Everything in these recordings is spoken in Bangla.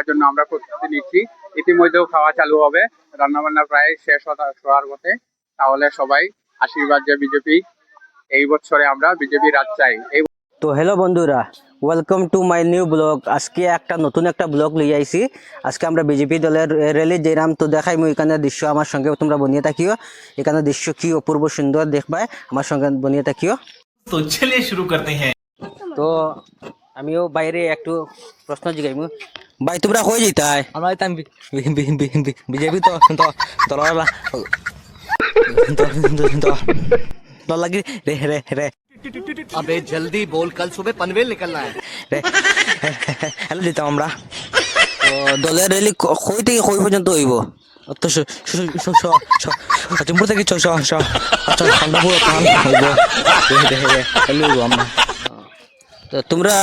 খাওয়ার জন্য আমরা প্রস্তুতি নিচ্ছি। ইতিমধ্যেও খাওয়া চালু হবে, রান্নাবান্না প্রায় শেষ হওয়ার পথে। তাহলে সবাই আশীর্বাদ যে বিজেপি, এই বছরে আমরা বিজেপি রাজ চাই। তো হ্যালো বন্ধুরা, welcome to my new blog. আজকে নতুন একটা ব্লগ লিয়ে আইছি। আজকে আমরা বিজেপি দলের র্যালি যেরাম তো দেখাই মই এখানে দৃশ্য আমার সঙ্গে তোমরা বনিয়ে থাকিও। এখানে দৃশ্য কি অপূর্ব সুন্দর দেখবাই, আমার সঙ্গে বনিয়ে থাকিও। তো চলিए শুরু করতে হ্যাঁ। তো আমিও বাইরে একটু প্রশ্ন জিগাইম, ভাই তোমরা কই যেতাই? আমরা এটা বিজেপি তো দল লাগি রে রে রে। अबे जल्दी बोल, कल सुबह पनवेल निकलना है। হ্যালো দিতাম আমরা। তো দলের র্যালি কই থেকে কই পর্যন্ত হইব? তো সচিমপুর থেকে চন্দ্রপুর হইব আমরা। তো তোমরা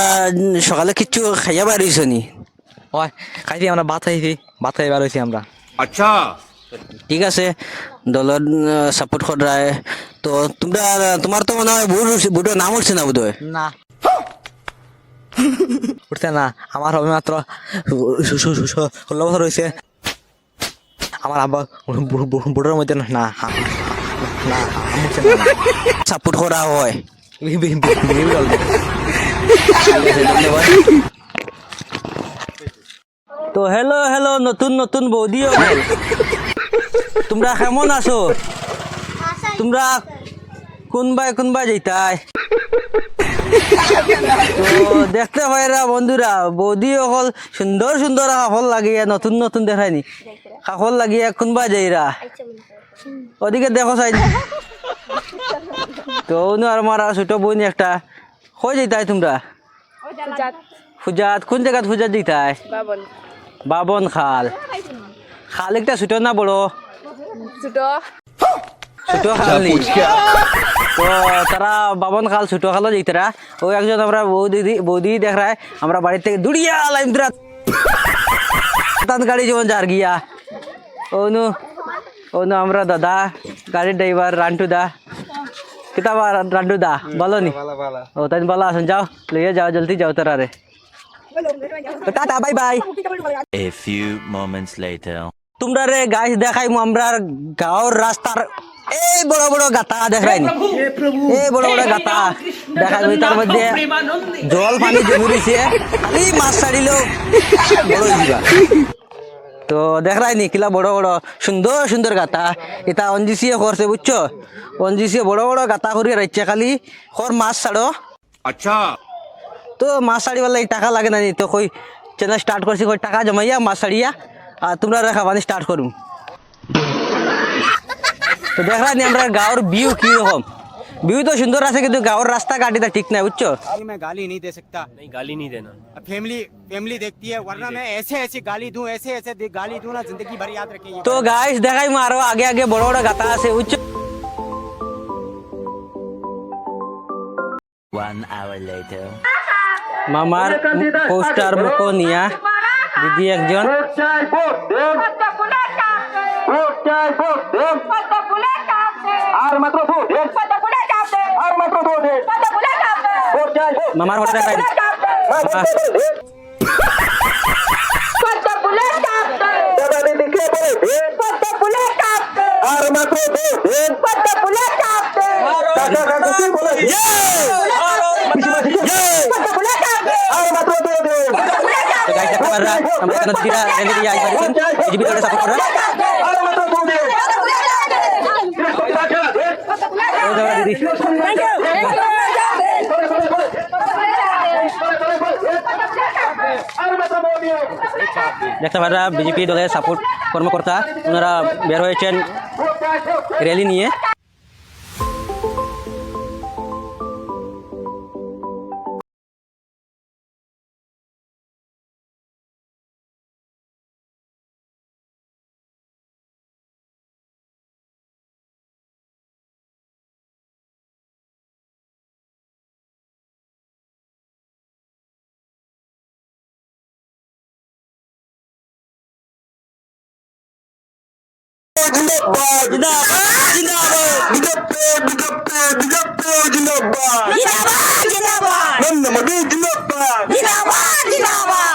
সকালে কিচ্ছু খাইয়া বাড়িছ নি? হয় খাইছি আমরা, ভাত খাই বার হয়েছি আমরা। अच्छा ঠিক আছে, দলের সাপোর্ট করায়। তো তোমার তো মনে হয় বুটের নাম উঠছে না বোধহয়? না উঠছে না, আমার হবে মাত্র 16 বছর হয়েছে। আমার আব্বা বুটের মধ্যে না সাপোর্ট করা হয়। তো হ্যালো নতুন বৌদিও, তোমরা কেমন আছো? তোমরা কোনবাই যেতাই? তো দেখতে পাইরা বন্ধুরা, বৌদি হল সুন্দর কাপড় লাগিয়ে নতুন দেখায়নি, কাপড় লাগিয়ে কোনবা যাইরা ওদিকে দেখো চাই। তো আর আমার ছোট বোন একটা কই যেতাই তোমরা? ফুজাত। কোন জায়গাত ফুজাত যেতাই? বাবন খাল একটা ছোট না বড়? ছোট খাল নি? তো তারা বাবন খাল ছোট খালও যেতারা। ও একজন আমরা বৌদি দেখায়, আমরা বাড়ি থেকে দুড়িয়া লাইম গাড়ি যেমন যার গিয়া অনু আমরা দাদা গাড়ির ড্রাইভার রান্টু দা। কিতাবা রান্টু দা বলো নি? ও তাই বলা আসুন, যাও লইয়া যাও, জলদি যাও তারা রে। Tata bye bye. A few moments later. তোমরা রে গাইস দেখাইমু আমরা গাঁওর রাস্তার এই বড় গাতা দেখাইনি, এই বড় গাতা দেখাইমু। তার মধ্যে জল পানি জমি রয়েছে, খালি মাছ ছাড়িলেও বড় হইবা। তো দেখাইনি কিলা বড় সুন্দর গাতা। এটা অঞ্জিসিয়ে করছে বুঝছো, অঞ্জিসিয়ে বড় গাতা করিয়া রাখছে, খালি কর মাছ ছাড়ো। अच्छा তো মাছ ছাড়িবার লাগে টাকা লাগে না নি? তো কই চ্যানেল স্টার্ট করছি, কই টাকা জমাইয়া মাছ ছাড়িয়া আর তোমরা রেখা পানি স্টার্ট করুম। তো দেখলাম আমরা গাঁওর ভিউ কি রকম। ভিউ তো সুন্দর আছে, কিন্তু গাঁওর রাস্তা ঘাটিটা ঠিক নাই বুঝছো। मैं गाली नहीं दे सकता। नहीं गाली नहीं देना। फैमिली देखती है, वरना मैं ऐसे गाली दूं, ऐसे गाली दूं ना, जिंदगी भर याद रखेंगे। তো গাইস দেখাই আরো আগে বড় গাতা আছে বুঝছো। 1 hour later. মামার পোস্টার মুখো নিয়া দিদি একজন মামার হোটেল দেখাই আমরা এখানে দিদিরা রেলি দিয়ে আইছি, বিজেপি দলে সাপোর্ট করা দিদি। দেখতে পারা বিজেপি দলের সাপোর্ট কর্মকর্তা, ওনারা বের হয়েছেন র্যালি নিয়ে।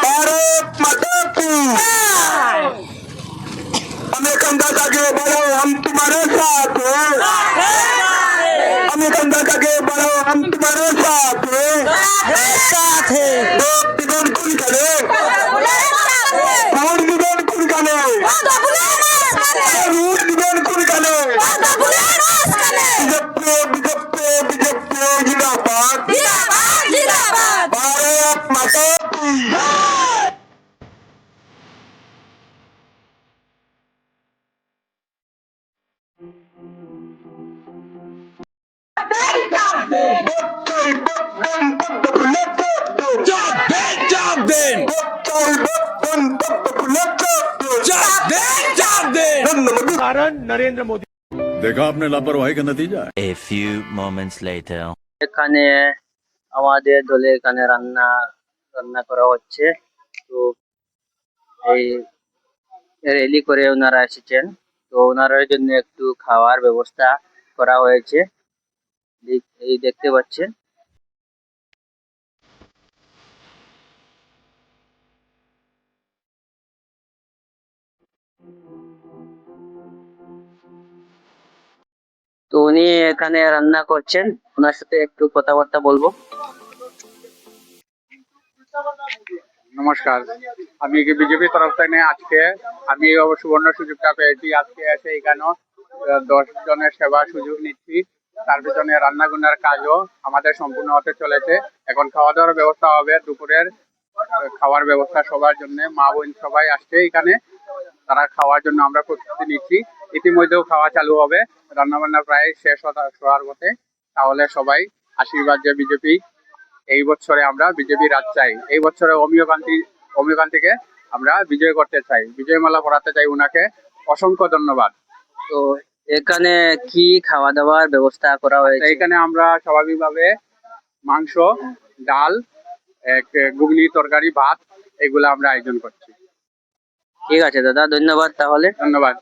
भारत माता की हम तुम्हारे साथ हैं साथ है दिगन कुलकाले और दिगन कुलकाले और दिगन कुलकाले बीजेपी जिंदाबाद भारत माता की देखा आपने लापरवाही का नतीजा है। A few moments later. এখানে আমাদের দলে এখানে রান্না রান্না করা হচ্ছে তো এই রেলি করে ওনারা এসেছেন তো ওনাদের জন্য একটু খাওয়ার ব্যবস্থা করা হয়েছে এই দেখতে পাচ্ছেন তো উনি এখানে রান্না করছেন ওনার সাথে একটু কথাবার্তা বলবো নমস্কার, আমি কি বিজেপি তরফ থেকে আজকে আমি সুবর্ণ সুযোগটা পেয়েছি আজকে এসে এখানে 10 জনের সেবা সুযোগ নিচ্ছি। তার পিছনে রান্না গুন্নার কাজও আমাদের সম্পূর্ণ হতে চলেছে। এখন খাওয়া দাওয়ার ব্যবস্থা হবে, দুপুরের খাওয়ার ব্যবস্থা সবার জন্য। মা বোন সবাই আসছে এখানে, তারা খাওয়ার জন্য আমরা প্রস্তুতি নিচ্ছি। ইতিমধ্যেও খাওয়া চালু হবে, রান্না বান্না প্রায় শেষ হওয়ার পথে। তাহলে সবাই আশীর্বাদ যে বিজেপি এই বছরে আমরা বিজেপি রাজ চাই, এই বছরে অমিয়কান্তিকে আমরা বিজয় করতে চাই, বিজয় মালা পড়াতে চাই উনাকে। অসংখ্য ধন্যবাদ। তো এখানে কি খাওয়া দাওয়ার ব্যবস্থা করা হয়েছে এখানে আমরা স্বাভাবিকভাবে মাংস, ডাল, ঘুগনি, তরকারি, ভাত এগুলো আমরা আয়োজন করছি। ঠিক আছে দাদা ধন্যবাদ তাহলে ধন্যবাদ।